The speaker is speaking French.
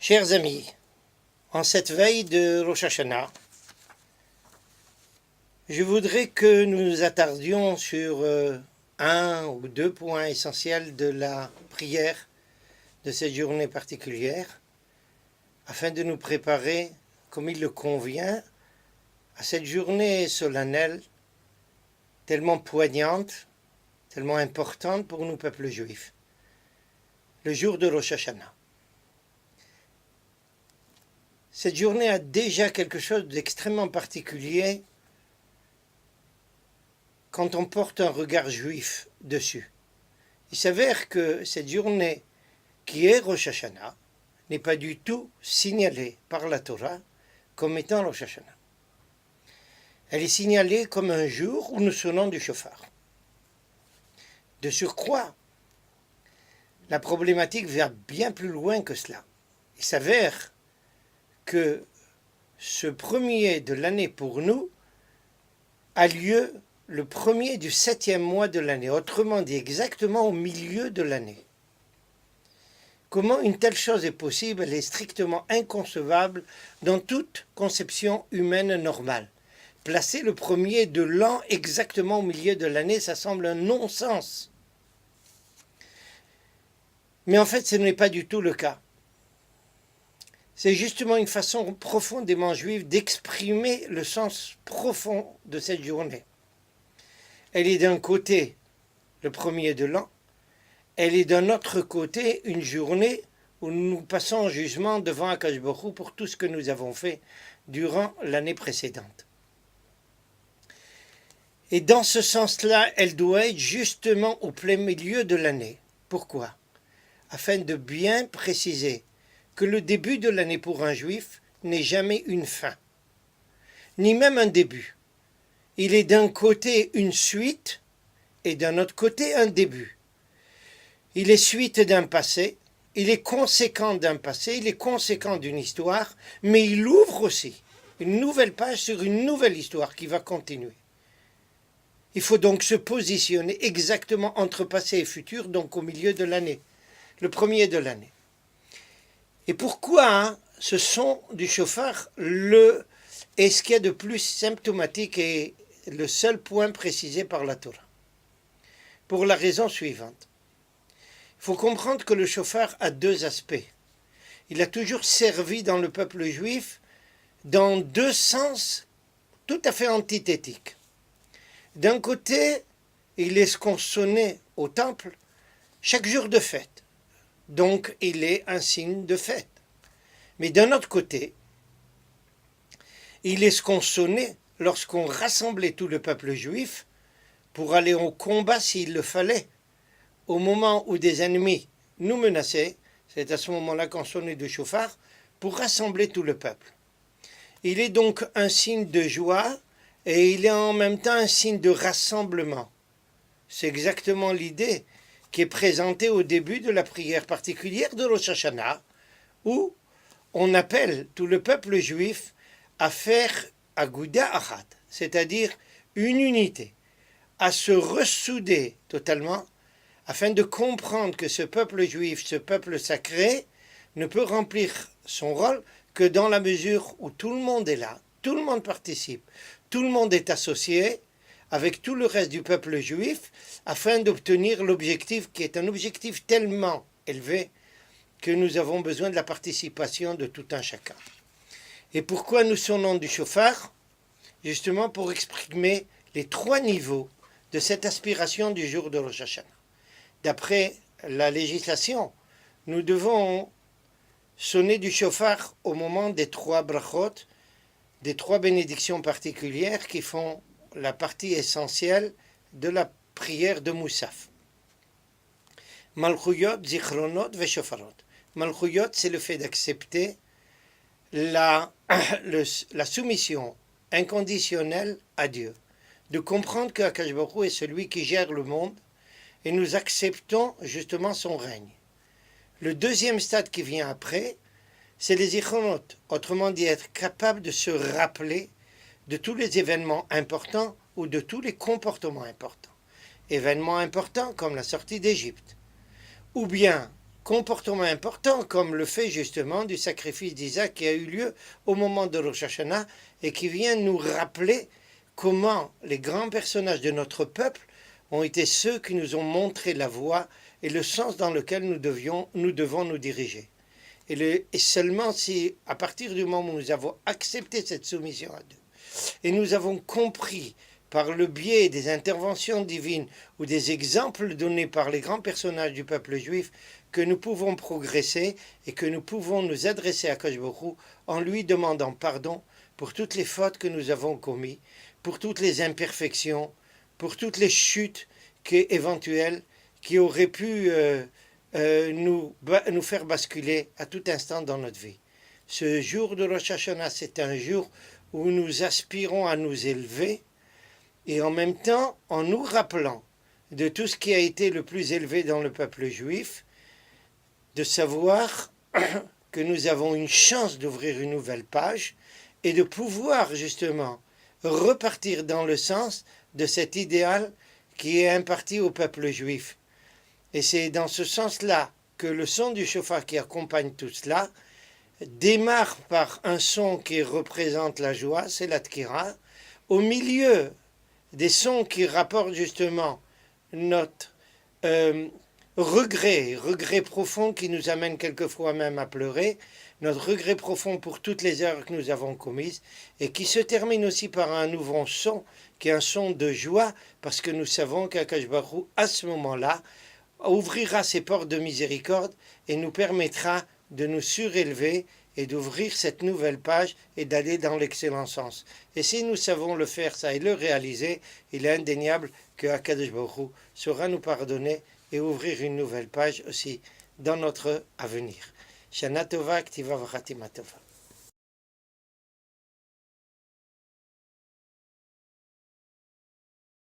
Chers amis, en cette veille de Rosh Hashanah, je voudrais que nous nous attardions sur un ou deux points essentiels de la prière de cette journée particulière, afin de nous préparer, comme il le convient, à cette journée solennelle, tellement poignante, tellement importante pour nous, peuple juif, le jour de Rosh Hashanah. Cette journée a déjà quelque chose d'extrêmement particulier quand on porte un regard juif dessus. Il s'avère que cette journée qui est Rosh Hashanah n'est pas du tout signalée par la Torah comme étant Rosh Hashanah. Elle est signalée comme un jour où nous sonnons du shofar. De surcroît, la problématique va bien plus loin que cela. Il s'avère que ce premier de l'année pour nous a lieu le premier du 7e mois de l'année, autrement dit exactement au milieu de l'année. Comment une telle chose est possible? Elle est strictement inconcevable dans toute conception humaine normale. Placer le premier de l'an exactement au milieu de l'année, ça semble un non-sens. Mais en fait, ce n'est pas du tout le cas. C'est justement une façon profondément juive d'exprimer le sens profond de cette journée. Elle est d'un côté le premier de l'an, elle est d'un autre côté une journée où nous passons en jugement devant Akadosh Baruch Hu pour tout ce que nous avons fait durant l'année précédente. Et dans ce sens-là, elle doit être justement au plein milieu de l'année. Pourquoi? Afin de bien préciser que le début de l'année pour un juif n'est jamais une fin, ni même un début. Il est d'un côté une suite et d'un autre côté un début. Il est suite d'un passé, il est conséquent d'un passé, il est conséquent d'une histoire, mais il ouvre aussi une nouvelle page sur une nouvelle histoire qui va continuer. Il faut donc se positionner exactement entre passé et futur, donc au milieu de l'année, le premier de l'année. Et pourquoi ce son du shofar est ce qu'il y a de plus symptomatique et le seul point précisé par la Torah? Pour la raison suivante. Il faut comprendre que le shofar a deux aspects. Il a toujours servi dans le peuple juif dans deux sens tout à fait antithétiques. D'un côté, il est ce qu'on sonnait au temple chaque jour de fête. Donc, il est un signe de fête. Mais d'un autre côté, il est ce qu'on sonnait lorsqu'on rassemblait tout le peuple juif pour aller au combat s'il le fallait. Au moment où des ennemis nous menaçaient, c'est à ce moment-là qu'on sonnait du shofar pour rassembler tout le peuple. Il est donc un signe de joie et il est en même temps un signe de rassemblement. C'est exactement l'idée qui est présentée au début de la prière particulière de Rosh Hashanah, où on appelle tout le peuple juif à faire Aguda Achat, c'est-à-dire une unité, à se ressouder totalement, afin de comprendre que ce peuple juif, ce peuple sacré, ne peut remplir son rôle que dans la mesure où tout le monde est là, tout le monde participe, tout le monde est associé avec tout le reste du peuple juif, afin d'obtenir l'objectif qui est un objectif tellement élevé que nous avons besoin de la participation de tout un chacun. Et pourquoi nous sonnons du shofar? Justement pour exprimer les trois niveaux de cette aspiration du jour de Rosh Hashanah. D'après la législation, nous devons sonner du shofar au moment des trois brachot, des trois bénédictions particulières qui font la partie essentielle de la prière de Moussaf. Malchuyot, Zichronot ve Shofarot. Malchuyot, c'est le fait d'accepter la soumission inconditionnelle à Dieu, de comprendre que Akadosh Baruch Hu est celui qui gère le monde et nous acceptons justement son règne. Le deuxième stade qui vient après, c'est les Zichronot, autrement dit être capable de se rappeler de tous les événements importants ou de tous les comportements importants. Événements importants comme la sortie d'Égypte, ou bien comportements importants comme le fait justement du sacrifice d'Isaac qui a eu lieu au moment de Rosh Hashanah et qui vient nous rappeler comment les grands personnages de notre peuple ont été ceux qui nous ont montré la voie et le sens dans lequel nous devons nous diriger. Et seulement si, à partir du moment où nous avons accepté cette soumission à Dieu, et nous avons compris par le biais des interventions divines ou des exemples donnés par les grands personnages du peuple juif, que nous pouvons progresser et que nous pouvons nous adresser à Akadosh Baruch Hu en lui demandant pardon pour toutes les fautes que nous avons commises, pour toutes les imperfections, pour toutes les chutes éventuelles qui auraient pu nous faire basculer à tout instant dans notre vie. Ce jour de Rosh Hashanah, c'est un jour où nous aspirons à nous élever et en même temps en nous rappelant de tout ce qui a été le plus élevé dans le peuple juif, de savoir que nous avons une chance d'ouvrir une nouvelle page et de pouvoir justement repartir dans le sens de cet idéal qui est imparti au peuple juif. Et c'est dans ce sens-là que le son du shofar qui accompagne tout cela démarre par un son qui représente la joie, c'est la tkira, au milieu des sons qui rapportent justement notre regret profond qui nous amène quelquefois même à pleurer, notre regret profond pour toutes les erreurs que nous avons commises et qui se termine aussi par un nouveau son qui est un son de joie parce que nous savons qu'Akadosh Baruch Hu, à ce moment-là, ouvrira ses portes de miséricorde et nous permettra de nous surélever et d'ouvrir cette nouvelle page et d'aller dans l'excellent sens. Et si nous savons le faire ça et le réaliser, il est indéniable que Akadosh Baruch Hu saura nous pardonner et ouvrir une nouvelle page aussi dans notre avenir. Shana Tova, Ktiva V'Chatima Tova.